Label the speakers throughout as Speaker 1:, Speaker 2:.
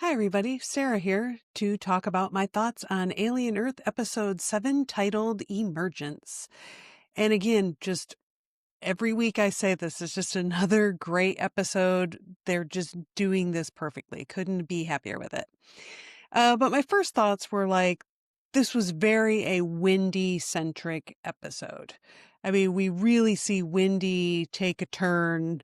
Speaker 1: Hi, everybody. Sarah here to talk about my thoughts on Alien Earth Episode 7 titled Emergence. And again, just every week I say this is just another great episode. They're just doing this perfectly. Couldn't be happier with it. But my first thoughts were like, this was very a Wendy centric episode. I mean, we really see Wendy take a turn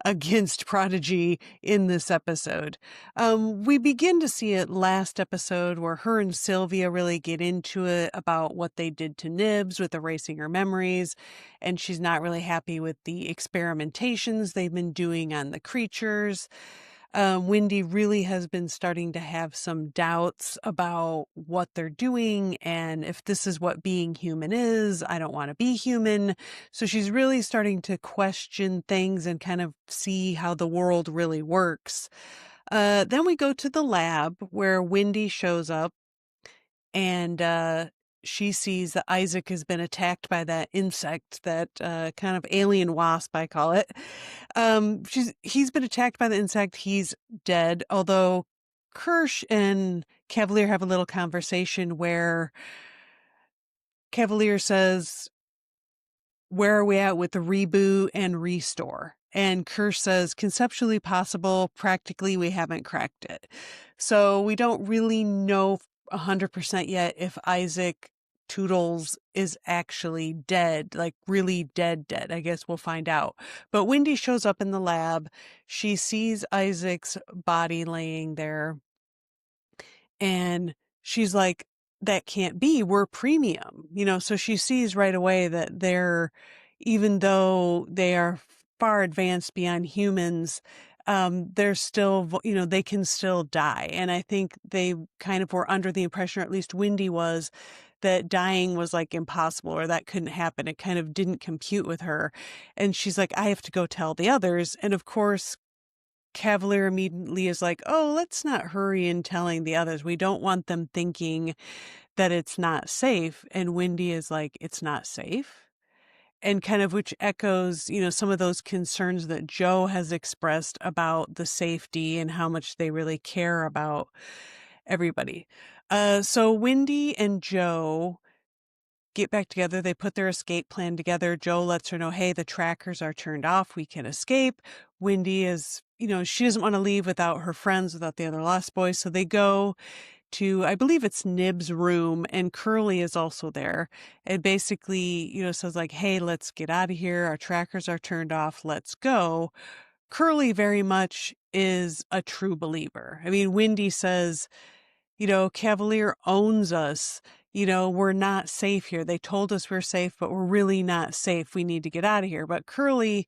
Speaker 1: against Prodigy in this episode. We begin to see it last episode where her and Sylvia really get into it about what they did to Nibs with erasing her memories. And she's not really happy with the experimentations they've been doing on the creatures. Wendy really has been starting to have some doubts about what they're doing and if this is what being human is. I don't want to be human. So she's really starting to question things and kind of see how the world really works. Then we go to the lab where Wendy shows up and she sees that Isaac has been attacked by that insect, that kind of alien wasp, I call it. He's been attacked by the insect. He's dead. Although Kirsch and Cavalier have a little conversation where Cavalier says, "Where are we at with the reboot and restore?" And Kirsch says, "Conceptually possible, practically we haven't cracked it." So we don't really know 100% yet if Isaac Toodles is actually dead, like really dead. I guess we'll find out. But Wendy shows up in the lab. She sees Isaac's body laying there. And she's like, that can't be. We're premium, so she sees right away that even though they are far advanced beyond humans, they're still, they can still die. And I think they kind of were under the impression, or at least Wendy was, that dying was like impossible or that couldn't happen. It kind of didn't compute with her. And she's like, I have to go tell the others. And of course, Cavalier immediately is like, oh, let's not hurry in telling the others. We don't want them thinking that it's not safe. And Wendy is like, it's not safe. And kind of which echoes, some of those concerns that Joe has expressed about the safety and how much they really care about everybody. So Wendy and Joe get back together. They put their escape plan together. Joe lets her know, hey, the trackers are turned off. We can escape. Wendy is, she doesn't want to leave without her friends, without the other Lost Boys. So they go to, I believe it's Nib's room, and Curly is also there. And basically, says like, hey, let's get out of here. Our trackers are turned off. Let's go. Curly very much is a true believer. I mean, Wendy says, Cavalier owns us. We're not safe here. They told us we're safe, but we're really not safe. We need to get out of here. But Curly,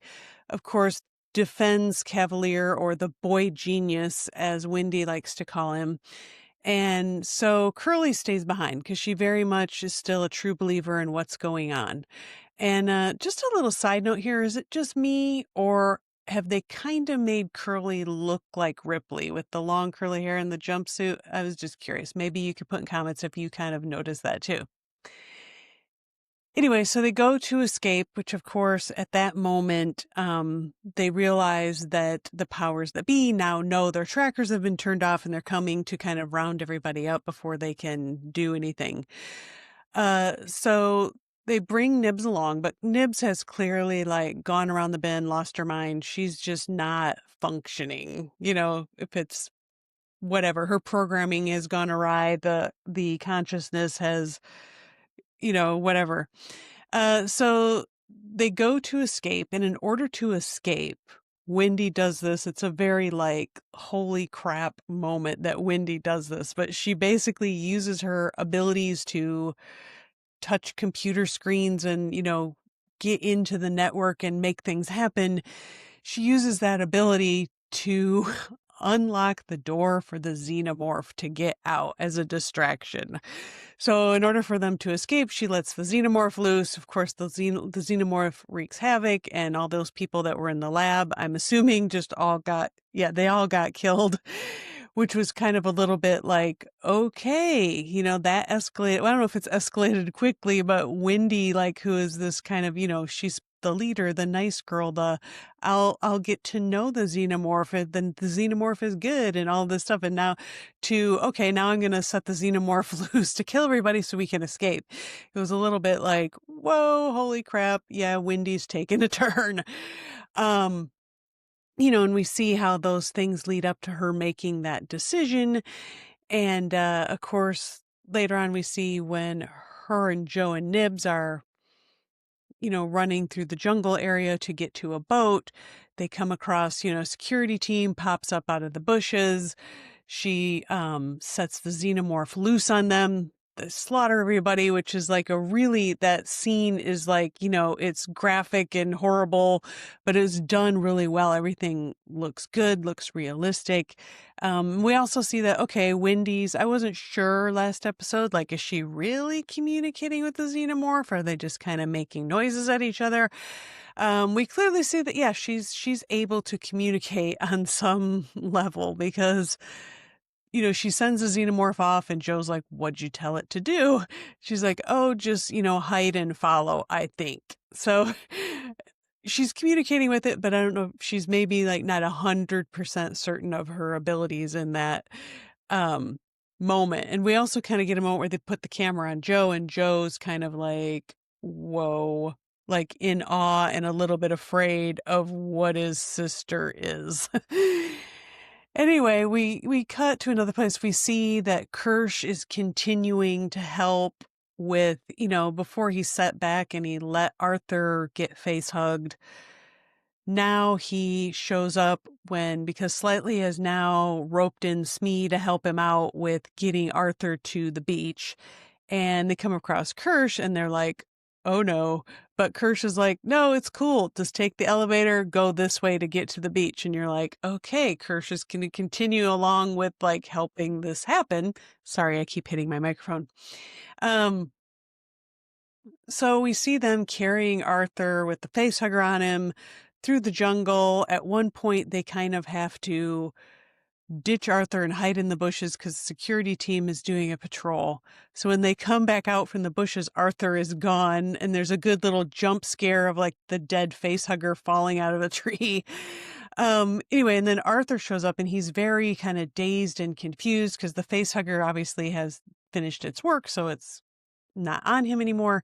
Speaker 1: of course, defends Cavalier, or the boy genius, as Wendy likes to call him. And so Curly stays behind because she very much is still a true believer in what's going on. And just a little side note here, is it just me, or have they kind of made Curly look like Ripley with the long curly hair and the jumpsuit? I was just curious. Maybe you could put in comments if you kind of noticed that too. Anyway, so they go to escape, which of course at that moment, they realize that the powers that be now know their trackers have been turned off and they're coming to kind of round everybody up before they can do anything. So they bring Nibs along, but Nibs has clearly like gone around the bend, lost her mind. She's just not functioning. If it's whatever, her programming has gone awry, the consciousness has, whatever. So they go to escape, and in order to escape, Wendy does this. It's a very like, holy crap moment that Wendy does this, but she basically uses her abilities to touch computer screens and, get into the network and make things happen. She uses that ability to unlock the door for the xenomorph to get out as a distraction. So in order for them to escape, she lets the xenomorph loose. Of course, the xenomorph wreaks havoc, and all those people that were in the lab, I'm assuming, they all got killed, which was kind of a little bit like, okay, that escalated. Well, I don't know if it's escalated quickly, but Wendy, like, who is this kind of, she's the leader, the nice girl, the I'll get to know the xenomorph, and then the xenomorph is good and all this stuff. And now to, okay, now I'm going to set the xenomorph loose to kill everybody so we can escape. It was a little bit like, whoa, holy crap. Yeah, Wendy's taking a turn. Um, and we see how those things lead up to her making that decision. And, of course, later on, we see when her and Joe and Nibs are, running through the jungle area to get to a boat. They come across, a security team pops up out of the bushes. She sets the xenomorph loose on them. They slaughter everybody, which is like that scene is like, it's graphic and horrible, but it's done really well. Everything looks good, looks realistic. We also see that, okay, Wendy's, I wasn't sure last episode, like, is she really communicating with the xenomorph? Or are they just kind of making noises at each other? We clearly see that, yeah, she's able to communicate on some level because she sends the xenomorph off and Joe's like, what'd you tell it to do? She's like, oh, just, hide and follow, I think. So she's communicating with it, but I don't know if she's maybe like not 100% certain of her abilities in that um, moment. And we also kind of get a moment where they put the camera on Joe and Joe's kind of like, whoa, like in awe and a little bit afraid of what his sister is. Anyway, we cut to another place. We see that Kirsch is continuing to help with, before he sat back and he let Arthur get face hugged. Now he shows up because Slightly has now roped in Smee to help him out with getting Arthur to the beach. And they come across Kirsch and they're like, oh no. But Kirsch is like, no, it's cool. Just take the elevator, go this way to get to the beach. And you're like, okay, Kirsch is going to continue along with like helping this happen. Sorry, I keep hitting my microphone. So we see them carrying Arthur with the facehugger on him through the jungle. At one point, they kind of have to ditch Arthur and hide in the bushes because the security team is doing a patrol. So when they come back out from the bushes, Arthur is gone, and there's a good little jump scare of like the dead facehugger falling out of a tree. Anyway, and then Arthur shows up and he's very kind of dazed and confused because the facehugger obviously has finished its work, so it's not on him anymore.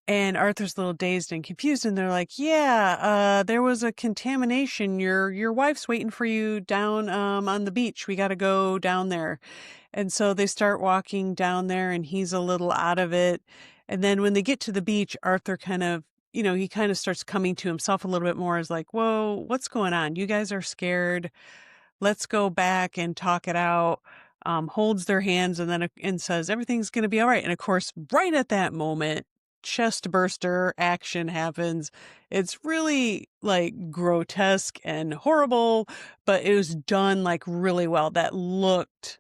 Speaker 1: And Arthur's a little dazed and confused, and they're like, yeah, there was a contamination. Your wife's waiting for you down on the beach. We got to go down there. And so they start walking down there, and he's a little out of it. And then when they get to the beach, Arthur kind of, he kind of starts coming to himself a little bit more, is like, whoa, what's going on? You guys are scared. Let's go back and talk it out. Holds their hands and says, everything's going to be all right. And of course, right at that moment, chest burster action happens. It's really like grotesque and horrible, but it was done like really well. That looked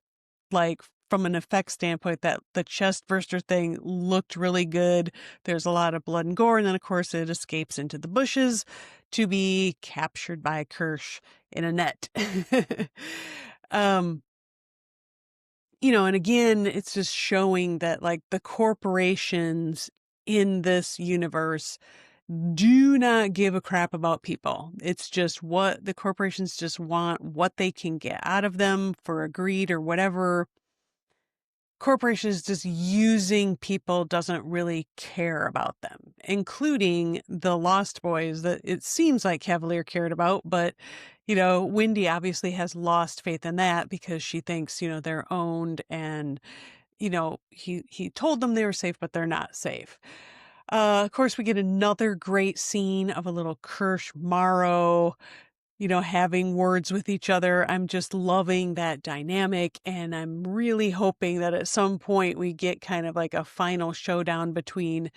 Speaker 1: like, from an effect standpoint, that the chest burster thing looked really good. There's a lot of blood and gore. And then of course it escapes into the bushes to be captured by Kirsch in a net. And again, it's just showing that like the corporations in this universe do not give a crap about people. It's just what the corporations just want, what they can get out of them for a greed or whatever. Corporations just using people doesn't really care about them, including the Lost Boys that it seems like Cavalier cared about. But, Wendy obviously has lost faith in that because she thinks, they're owned and, he told them they were safe, but they're not safe. Of course, we get another great scene of a little Kirsch Morrow, having words with each other. I'm just loving that dynamic. And I'm really hoping that at some point we get kind of like a final showdown between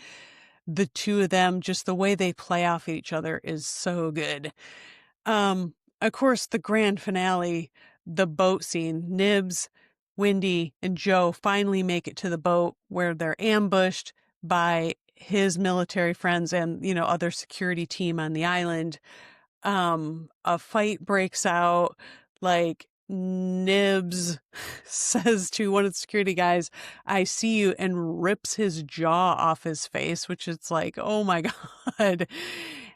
Speaker 1: the two of them. Just the way they play off each other is so good. Of course, the grand finale, the boat scene, Nibs, Wendy, and Joe finally make it to the boat where they're ambushed by his military friends and, other security team on the island. A fight breaks out. Like, Nibs says to one of the security guys, "I see you," and rips his jaw off his face, which is like, oh my God.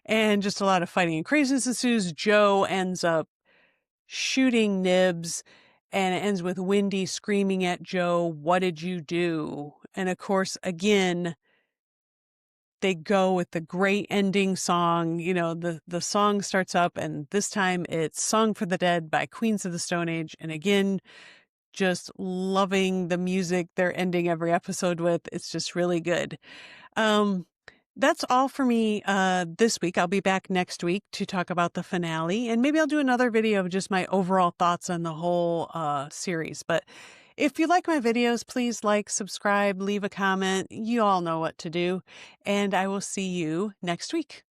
Speaker 1: And just a lot of fighting and craziness ensues. Joe ends up shooting Nibs, and it ends with Wendy screaming at Joe, "What did you do?" And of course, again, they go with the great ending song. The song starts up, and this time it's Song for the Dead by Queens of the Stone Age. And again, just loving the music they're ending every episode with. It's just really good. Um, that's all for me this week. I'll be back next week to talk about the finale, and maybe I'll do another video of just my overall thoughts on the whole series. But if you like my videos, please like, subscribe, leave a comment. You all know what to do, and I will see you next week.